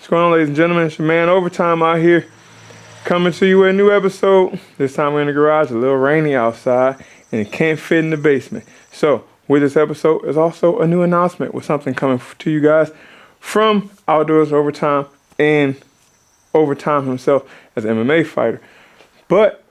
What's going on, ladies and gentlemen? It's your man Overtime out here, coming to you with a new episode. This time we're in the garage, a little rainy outside, and it can't fit in the basement. So with this episode is also a new announcement with something coming to you guys from Outdoors Overtime and Overtime himself as an MMA fighter. But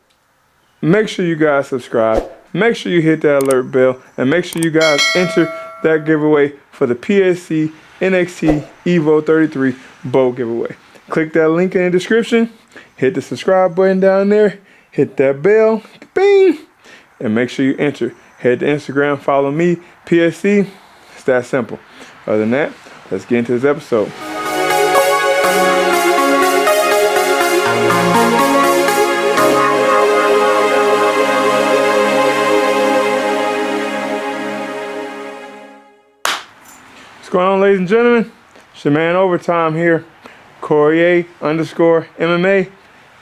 make sure you guys subscribe, make sure you hit that alert bell, and make sure you guys enter that giveaway for the PSC NXT Evo 33 bow giveaway. Click that link in the description, hit the subscribe button down there, hit that bell, bing, and make sure you enter. Head to Instagram, follow me, PSC. It's that simple. Other than that, let's get into this episode. What's going on, ladies and gentlemen? It's your man Overtime here, Corrier_MMA.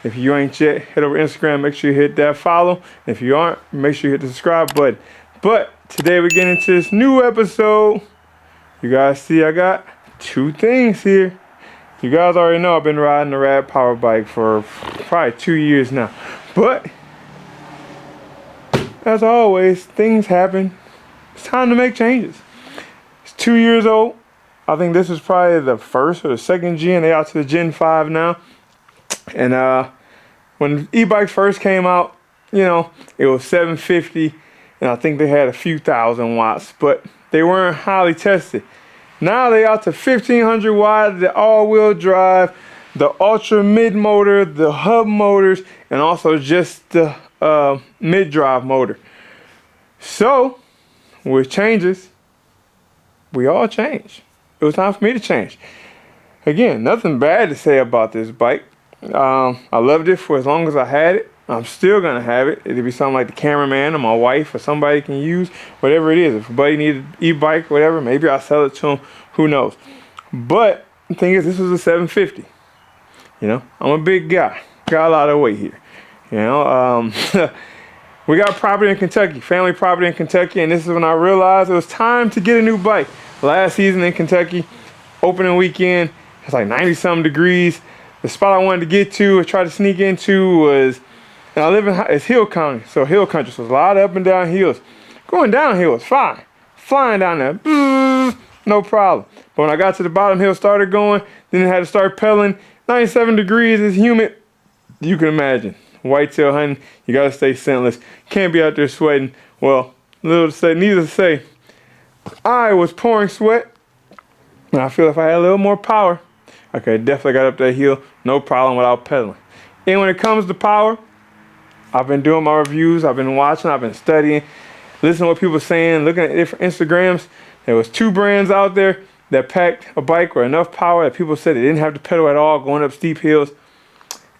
If you ain't yet, head over to Instagram, make sure you hit that follow. If you aren't, make sure you hit the subscribe button. But today we're getting into this new episode. You guys see I got two things here. You guys already know I've been riding the Rad Power Bike for probably 2 years now. But as always, things happen. It's time to make changes. It's 2 years old. I think this is probably the first or the second gen. They out to the Gen 5 now. And when e-bikes first came out, you know, it was 750, and I think they had a few thousand watts, but they weren't highly tested. Now they out to 1500 watts, the all-wheel drive, the ultra mid motor, the hub motors, and also just the mid-drive motor. So with changes, we all change. It was time for me to change. Again, nothing bad to say about this bike. I loved it for as long as I had it. I'm still gonna have it. It'll be something like the cameraman or my wife or somebody can use, whatever it is. If a buddy needed an e-bike, whatever, maybe I'll sell it to him. Who knows? But the thing is, this was a 750. You know, I'm a big guy. Got a lot of weight here. You know, we got property in Kentucky, family property in Kentucky, and this is when I realized it was time to get a new bike. Last season in Kentucky, opening weekend, it's like 90-something degrees. The spot I wanted to get to or try to sneak into was, and I live in, it's hill county, so hill country, so it's a lot of up and down hills. Going downhill is fine. Flying down there, no problem. But when I got to the bottom hill, started going, then I had to start pedaling. 97 degrees, it's humid. You can imagine. Whitetail hunting, you gotta stay scentless. Can't be out there sweating. Well, little to say, needless to say, I was pouring sweat, and I feel if I had a little more power, I could definitely got up that hill, no problem without pedaling. And when it comes to power, I've been doing my reviews, I've been watching, I've been studying, listening to what people are saying, looking at different Instagrams. There was 2 brands out there that packed a bike with enough power that people said they didn't have to pedal at all going up steep hills.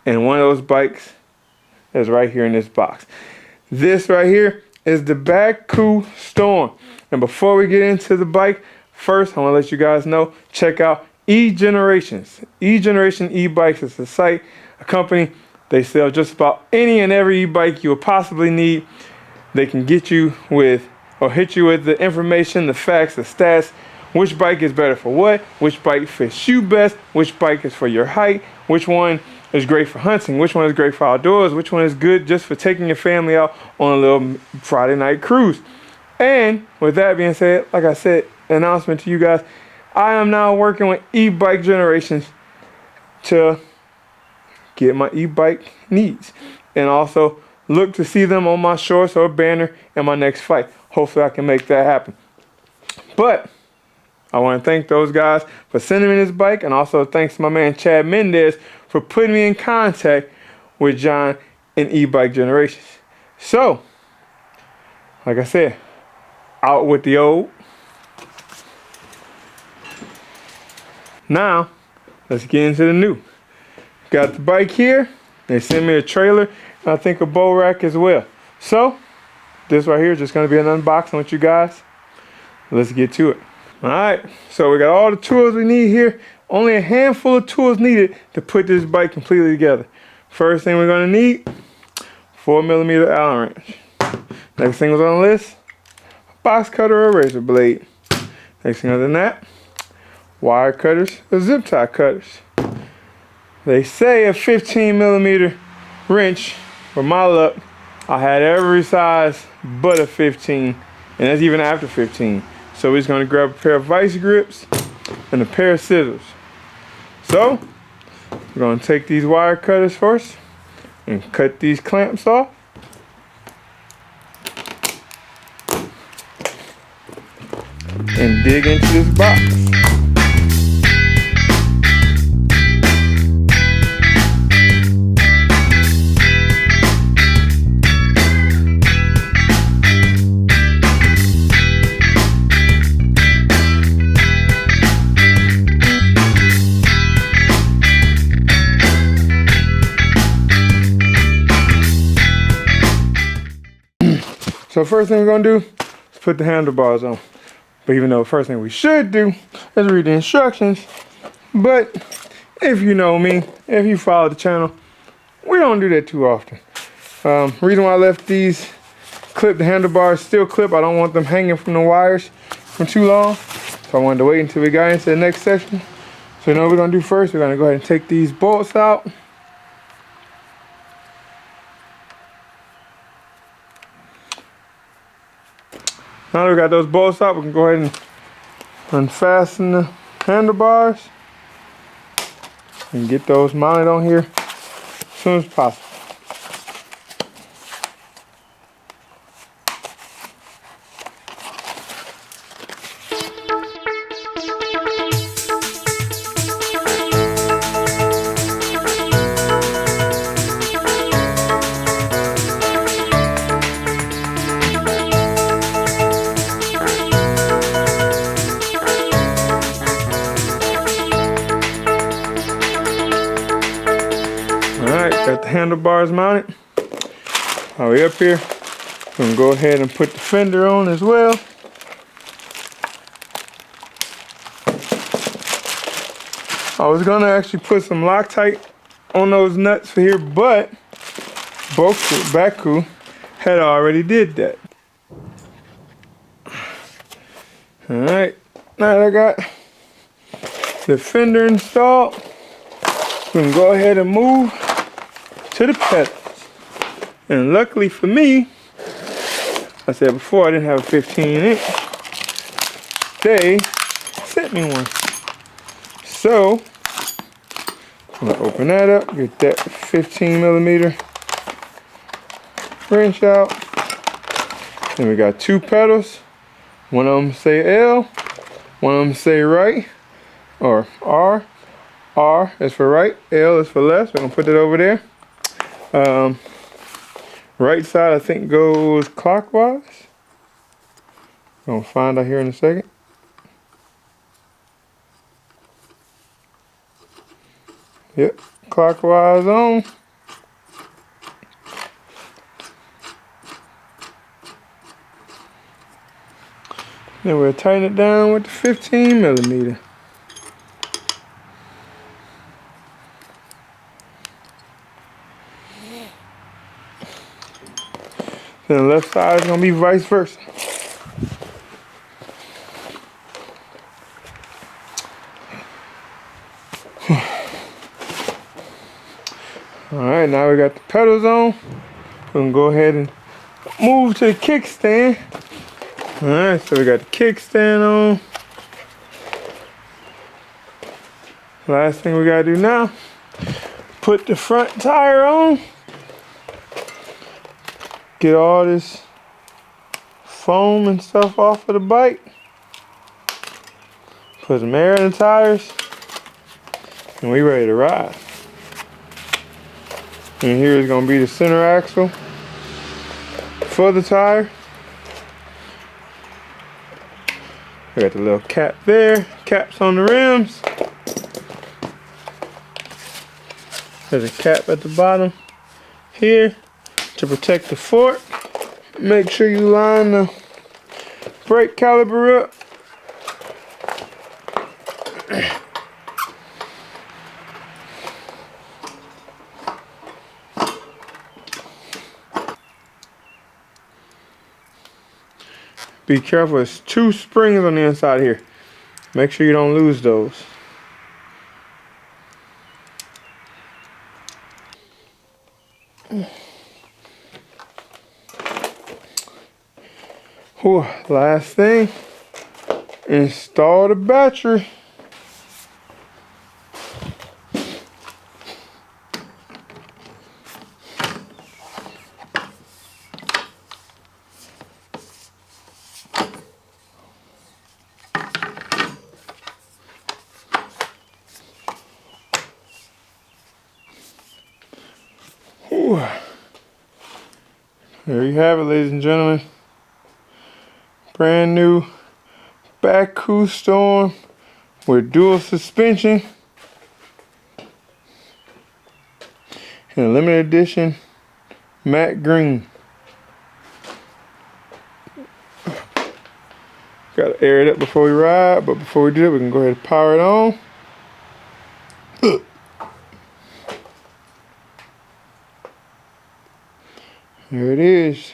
And one of those bikes is right here in this box. This right here is the Bakcou Storm. And before we get into the bike, first I want to let you guys know, check out eGenerations. eGeneration e-bikes is a site, a company. They sell just about any and every e-bike you will possibly need. They can get you with or hit you with the information, the facts, the stats, which bike is better for what, which bike fits you best, which bike is for your height, which one is great for hunting, which one is great for outdoors, which one is good just for taking your family out on a little Friday night cruise. And with that being said, like I said, announcement to you guys, I am now working with eBike Generations to get my e-bike needs and also look to see them on my shorts or banner in my next fight. Hopefully I can make that happen. But I want to thank those guys for sending me this bike, and also thanks to my man Chad Mendez for putting me in contact with John and eBike Generations. So, like I said, out with the old. Now, let's get into the new. Got the bike here. They sent me a trailer, and I think a bow rack as well. So, this right here is just going to be an unboxing with you guys. Let's get to it. Alright, so we got all the tools we need here. Only a handful of tools needed to put this bike completely together. First thing we're going to need, 4mm Allen wrench. Next thing was on the list, a box cutter or a razor blade. Next thing other than that, wire cutters or zip tie cutters. They say a 15mm wrench, for my luck, I had every size but a 15, and that's even after 15. So we're just gonna grab a pair of vice grips and a pair of scissors. So we're gonna take these wire cutters first and cut these clamps off. And dig into this box. So first thing we're gonna do is put the handlebars on. But even though the first thing we should do is read the instructions, but if you know me, if you follow the channel, we don't do that too often. Reason why I left these the handlebars still clip, I don't want them hanging from the wires for too long. So I wanted to wait until we got into the next section. So you know what we're gonna do first? We're gonna go ahead and take these bolts out. Now that we got those bolts out, we can go ahead and unfasten the handlebars and get those mounted on here as soon as possible. Got the handlebars mounted. All the way up here. I'm gonna go ahead and put the fender on as well. I was gonna actually put some Loctite on those nuts for here, but Bakcou had already did that. All right, now that I got the fender installed, we can go ahead and move to the pedals. And luckily for me, I said before I didn't have a 15-inch. They sent me one. So I'm gonna open that up, get that 15mm wrench out. Then we got two pedals. One of them say L, one of them say right, or R. R is for right, L is for left. So I'm gonna put that over there. Right side I think goes clockwise. Gonna find out here in a second. Yep, clockwise on. Then we'll tighten it down with the 15mm. Then the left side is gonna be vice versa. All right, now we got the pedals on. We can go ahead and move to the kickstand. All right, so we got the kickstand on. Last thing we gotta do now, put the front tire on. Get all this foam and stuff off of the bike. Put some air in the tires. And we ready to ride. And here is gonna be the center axle for the tire. We got the little cap there, caps on the rims. There's a cap at the bottom here to protect the fork. Make sure you line the brake caliper up. Be careful, there's two springs on the inside here. Make sure you don't lose those. Whew, last thing, install the battery. Whew. There you have it, ladies and gentlemen. Brand new Bakcou Storm with dual suspension and a limited edition Matte Green. Gotta air it up before we ride, but before we do it, we can go ahead and power it on. There it is.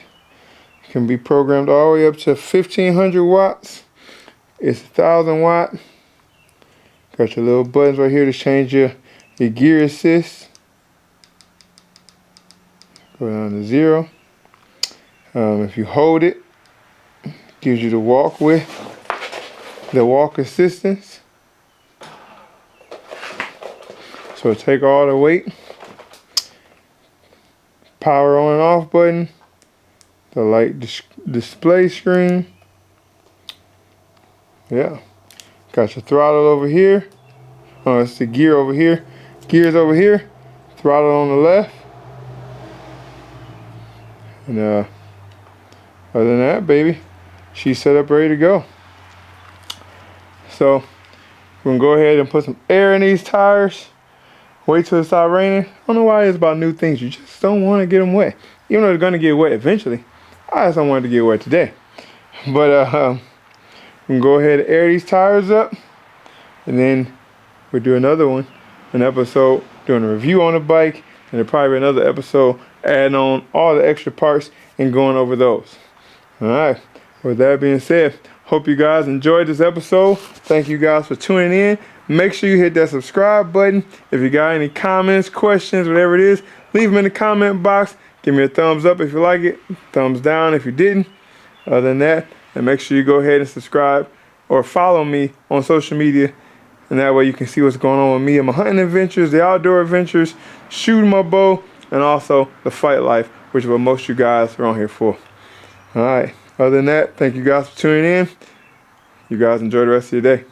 It can be programmed all the way up to 1500 watts. It's 1000 watt. Got your little buttons right here to change your gear assist. Go down to 0. If you hold it, gives you the walk assistance. So take all the weight. Power on and off button. The light display screen. Yeah. Got your throttle over here. Oh, it's the gear over here. Gears over here. Throttle on the left. And other than that, baby, she's set up ready to go. So we're gonna go ahead and put some air in these tires. Wait till it stops raining. I don't know why it's about new things. You just don't want to get them wet. Even though they're gonna get wet eventually. I just don't want it to get wet today. But we can go ahead and air these tires up, and then we'll do another one, an episode doing a review on the bike, and there'll probably be another episode adding on all the extra parts and going over those. All right. With that being said, hope you guys enjoyed this episode. Thank you guys for tuning in. Make sure you hit that subscribe button. If you got any comments, questions, whatever it is, leave them in the comment box. Give me a thumbs up if you like it, thumbs down if you didn't. Other than that, and make sure you go ahead and subscribe or follow me on social media, and that way you can see what's going on with me and my hunting adventures, the outdoor adventures, shooting my bow, and also the fight life, which is what most of you guys are on here for. All right. Other than that, thank you guys for tuning in. You guys enjoy the rest of your day.